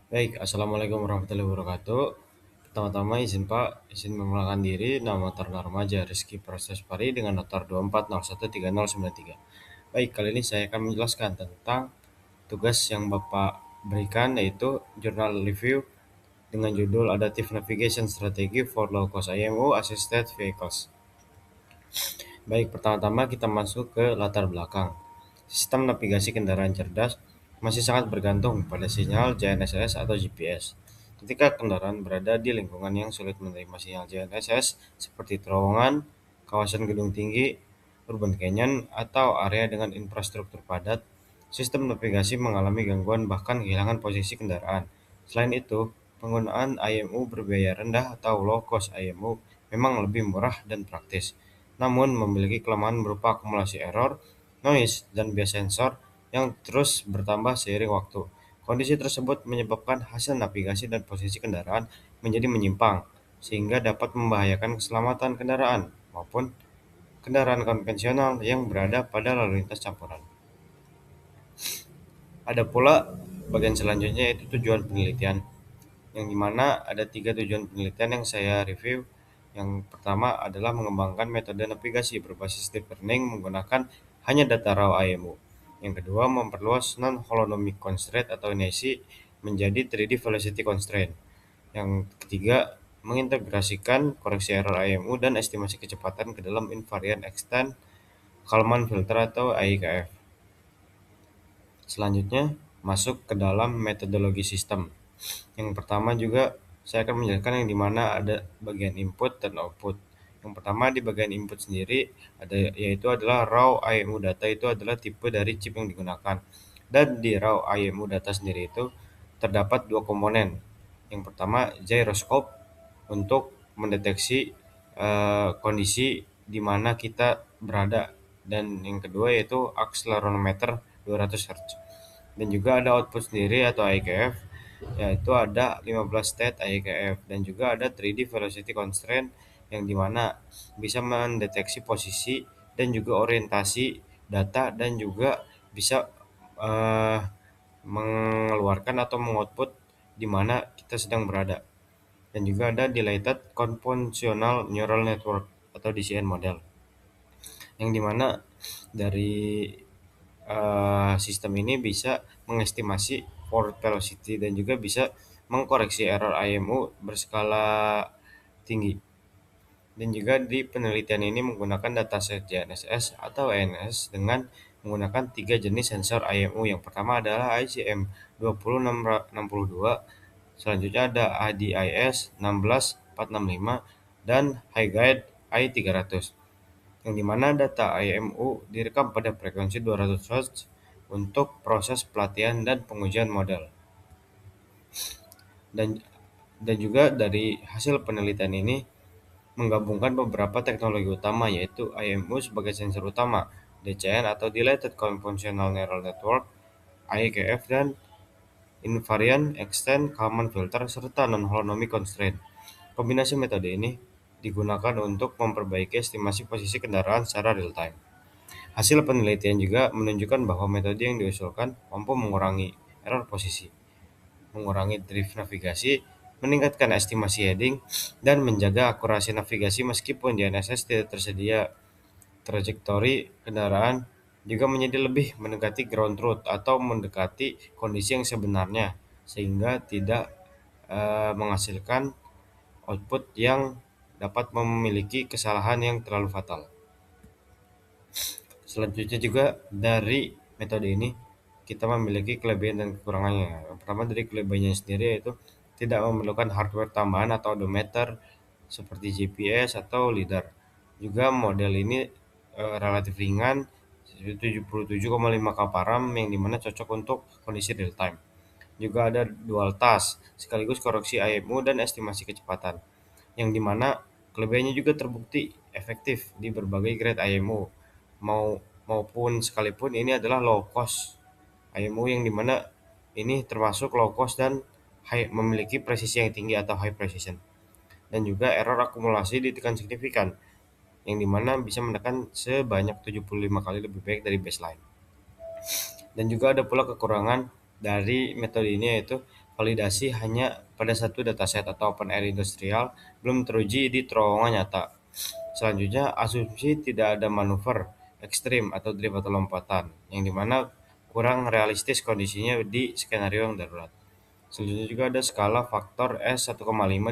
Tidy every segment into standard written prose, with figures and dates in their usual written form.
Baik, Assalamualaikum warahmatullahi wabarakatuh. Pertama-tama izin memperkenalkan diri, nama Taruna Remaja Rizky Proses Pari dengan notar 24013093. Baik, kali ini saya akan menjelaskan tentang tugas yang Bapak berikan, yaitu Journal Review dengan judul Adaptive Navigation Strategy for Low Cost IMO Assisted Vehicles. Baik, pertama-tama kita masuk ke latar belakang. Sistem navigasi kendaraan cerdas masih sangat bergantung pada sinyal GNSS atau GPS. Ketika kendaraan berada di lingkungan yang sulit menerima sinyal GNSS seperti terowongan, kawasan gedung tinggi, urban canyon, atau area dengan infrastruktur padat, sistem navigasi mengalami gangguan bahkan kehilangan posisi kendaraan. Selain itu, penggunaan IMU berbiaya rendah atau low cost IMU memang lebih murah dan praktis, namun memiliki kelemahan berupa akumulasi error, noise, dan bias sensor yang terus bertambah seiring waktu. Kondisi tersebut menyebabkan hasil navigasi dan posisi kendaraan menjadi menyimpang, sehingga dapat membahayakan keselamatan kendaraan maupun kendaraan konvensional yang berada pada lalu lintas campuran. Ada pula bagian selanjutnya, yaitu tujuan penelitian, yang dimana ada 3 tujuan penelitian yang saya review. Yang pertama adalah mengembangkan metode navigasi berbasis deep learning menggunakan hanya data raw IMU. Yang kedua, memperluas non-holonomic constraint atau NIC menjadi 3D velocity constraint. Yang ketiga, mengintegrasikan koreksi error IMU dan estimasi kecepatan ke dalam invariant extend Kalman filter atau IKF. Selanjutnya, masuk ke dalam metodologi sistem. Yang pertama juga saya akan menjelaskan yang dimana ada bagian input dan output. Yang pertama di bagian input sendiri yaitu adalah raw IMU data, itu adalah tipe dari chip yang digunakan. Dan di raw IMU data sendiri itu terdapat dua komponen. Yang pertama gyroscope untuk mendeteksi kondisi di mana kita berada, dan yang kedua yaitu accelerometer 200 Hz. Dan juga ada output sendiri atau IKF, yaitu ada 15 state IKF, dan juga ada 3D velocity constraint yang dimana bisa mendeteksi posisi dan juga orientasi data, dan juga bisa eh, mengeluarkan atau mengoutput di mana kita sedang berada. Dan juga ada Dilated Convolutional Neural Network atau DCN model, yang dimana dari sistem ini bisa mengestimasi forward velocity dan juga bisa mengkoreksi error IMU berskala tinggi. Dan juga di penelitian ini menggunakan dataset GNSS atau ENS dengan menggunakan 3 jenis sensor IMU. Yang pertama adalah ICM 20662, selanjutnya ada ADIS 16465, dan HiGuide I300, yang dimana data IMU direkam pada frekuensi 200 Hz untuk proses pelatihan dan pengujian model. Dan dan juga dari hasil penelitian ini menggabungkan beberapa teknologi utama, yaitu IMU sebagai sensor utama, DCN atau Dilated Convolutional Neural Network, IKF, dan Invariant Extend Kalman Filter, serta Non-Holonomic Constraint. Kombinasi metode ini digunakan untuk memperbaiki estimasi posisi kendaraan secara real-time. Hasil penelitian juga menunjukkan bahwa metode yang diusulkan mampu mengurangi error posisi, mengurangi drift navigasi, meningkatkan estimasi heading, dan menjaga akurasi navigasi meskipun di NSS tidak tersedia. Trajektori kendaraan juga menjadi lebih mendekati ground truth atau mendekati kondisi yang sebenarnya, sehingga tidak menghasilkan output yang dapat memiliki kesalahan yang terlalu fatal. Selanjutnya juga dari metode ini kita memiliki kelebihan dan kekurangannya. Yang pertama dari kelebihannya sendiri yaitu tidak memerlukan hardware tambahan atau odometer seperti GPS atau LiDAR. Juga model ini relatif ringan, 77,5 kPa, yang dimana cocok untuk kondisi real time. Juga ada dual task, sekaligus koreksi IMU dan estimasi kecepatan, yang dimana kelebihannya juga terbukti efektif di berbagai grade IMU, maupun sekalipun ini adalah low cost IMU, yang dimana ini termasuk low cost dan memiliki presisi yang tinggi atau high precision. Dan juga error akumulasi ditekan signifikan, yang dimana bisa menekan sebanyak 75 kali lebih baik dari baseline. Dan juga ada pula kekurangan dari metode ini, yaitu validasi hanya pada satu dataset atau open air industrial, belum teruji di terowongan nyata. Selanjutnya, asumsi tidak ada manuver ekstrim atau drift atau lompatan, yang dimana kurang realistis kondisinya di skenario yang darurat. Selanjutnya juga ada skala faktor S 1,5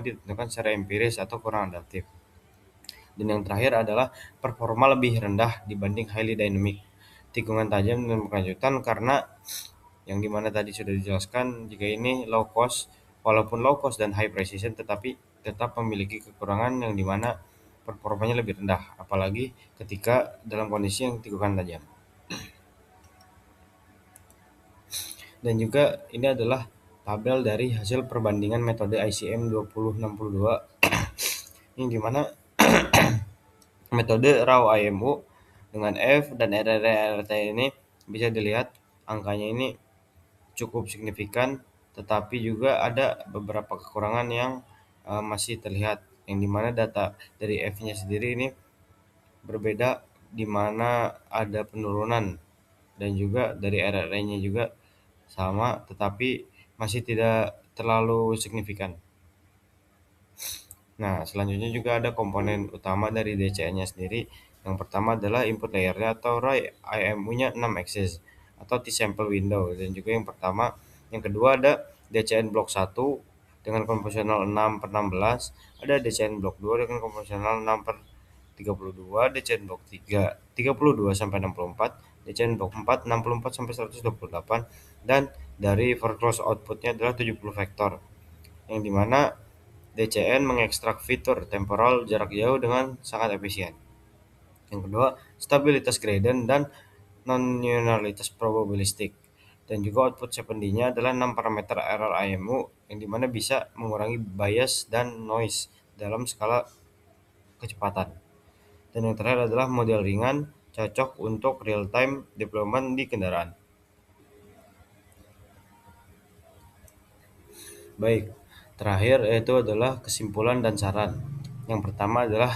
ditentukan secara empiris atau kurang adaptif. Dan yang terakhir adalah performa lebih rendah dibanding highly dynamic, tikungan tajam dan berkelanjutan karena yang dimana tadi sudah dijelaskan jika ini low cost, walaupun low cost dan high precision tetapi tetap memiliki kekurangan yang dimana performanya lebih rendah, apalagi ketika dalam kondisi yang tikungan tajam. Dan juga ini adalah tabel dari hasil perbandingan metode ICM 2062 yang dimana metode raw IMU dengan F dan RRRT ini bisa dilihat angkanya ini cukup signifikan, tetapi juga ada beberapa kekurangan yang masih terlihat, yang dimana data dari F-nya sendiri ini berbeda, di mana ada penurunan, dan juga dari RRE-nya juga sama, tetapi masih tidak terlalu signifikan. Nah, selanjutnya juga ada komponen utama dari DCN-nya sendiri. Yang pertama adalah input layer-nya atau array IMU-nya 6 axis atau T-sample window. Dan juga yang kedua ada DCN blok 1 dengan komposional 6/16, ada DCN blok 2 dengan komposional 6/32, DCN blok 3 32 sampai 64, DCN blok 4 64 sampai 128, dan dari foreclose output-nya adalah 70 vektor. Yang dimana DCN mengekstrak fitur temporal jarak jauh dengan sangat efisien. Yang kedua, stabilitas gradient dan non-nonlinearitas probabilistik. Dan juga output 7D-nya adalah 6 parameter error IMU yang dimana bisa mengurangi bias dan noise dalam skala kecepatan. Dan yang terakhir adalah model ringan, cocok untuk real-time deployment di kendaraan. Baik, terakhir yaitu adalah kesimpulan dan saran. Yang pertama adalah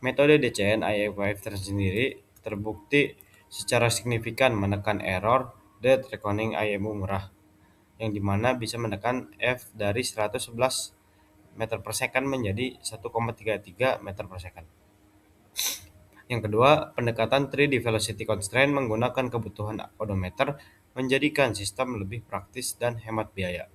metode DCN IF5 tersendiri terbukti secara signifikan menekan error dead reckoning IMU murah, yang dimana bisa menekan F dari 111 meter per second menjadi 1,33 meter per second. Yang kedua, pendekatan 3D velocity constraint menggunakan kebutuhan odometer menjadikan sistem lebih praktis dan hemat biaya.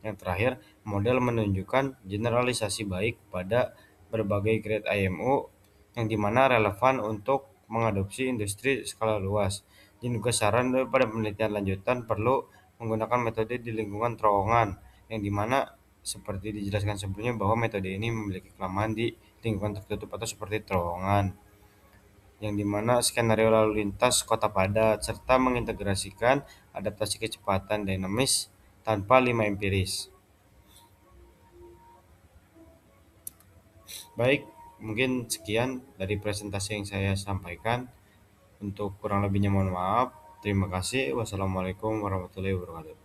Yang terakhir, model menunjukkan generalisasi baik pada berbagai grade IMU yang dimana relevan untuk mengadopsi industri skala luas. Dan juga saran pada penelitian lanjutan perlu menggunakan metode di lingkungan terowongan, yang dimana seperti dijelaskan sebelumnya bahwa metode ini memiliki kelemahan di lingkungan tertutup atau seperti terowongan, yang dimana skenario lalu lintas kota padat serta mengintegrasikan adaptasi kecepatan dinamis tanpa lima empiris. Baik, mungkin sekian dari presentasi yang saya sampaikan. Untuk kurang lebihnya mohon maaf. Terima kasih. Wassalamualaikum warahmatullahi wabarakatuh.